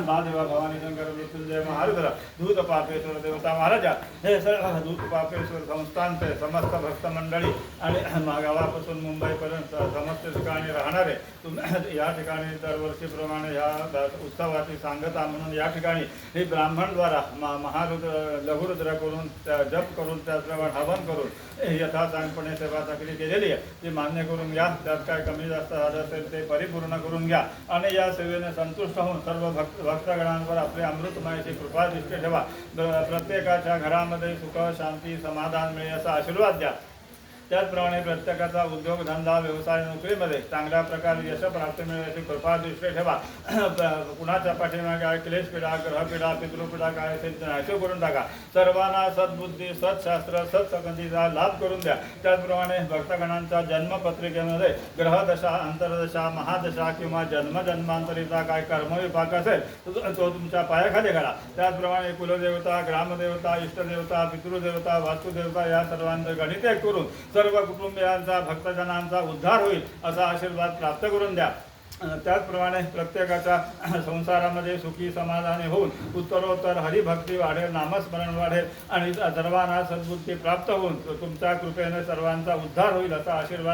महादेवा भवानी शंकर मृत्युंजय महारुद्र दूत पापेश्वर देवता महाराजा हे सर्व दूत पापेश्वर संस्थांचे समस्त भक्त मंडळी आणि गावापासून मुंबईपर्यंत समस्त ठिकाणी राहणारे या ठिकाणी दरवर्षीप्रमाणे ह्या उत्सवाची सांगता म्हणून या ठिकाणी हे ब्राह्मणद्वारा महारुद्र लघुरुद्र करून जप करून त्याप्रमाणे हवन करून यथासांगपणे सेवा चाकरी केलेली आहे ती मान्य करून घ्या. त्यात काय कमी जास्त झालं असेल ते परिपूर्ण करून घ्या आणि या सेवेने संतुष्ट होऊन सर्व भक्तगणांवर आपले अमृतमयाची कृपा दृष्टी ठेवा. प्रत्येकाच्या घरामध्ये सुख शांती समाधान मिळेल असा आशीर्वाद द्या. त्याचप्रमाणे प्रत्येकाचा उद्योगधंदा व्यवसाय नोकरीमध्ये चांगल्या प्रकारे यश प्राप्त मिळेल याची कृपा दृष्टी ठेवा. कुणाच्या पाठीमागे काय क्लेशपीडा ग्रहपीडा पितृपीडा काय असेल तर नाहीसे करून टाका. सर्वांना सद्बुद्धी सत्शास्त्र सत्संगतीचा लाभ करून द्या. त्याचप्रमाणे भक्तगणांच्या जन्मपत्रिकेमध्ये ग्रहदशा अंतरदशा महादशा किंवा जन्मजन्मांतरीचा काय कर्मविपाक असेल तो तुमच्या पायाखाली घाला. त्याचप्रमाणे कुलदेवता ग्रामदेवता इष्टदेवता पितृदेवता वास्तुदेवता या सर्वांचं गणित करून सर्व कुटुंबियांचा भक्तजनांचा उद्धार होईल असा आशीर्वाद प्राप्त करून द्या. त्याचप्रमाणे प्रत्येकाच्या संसारामध्ये सुखी समाधानी होऊन उत्तरोत्तर हरिभक्ती वाढेल नामस्मरण वाढेल आणि सर्वांना सद्बुद्धी प्राप्त होऊन तुमच्या कृपेने सर्वांचा उद्धार होईल असा आशीर्वाद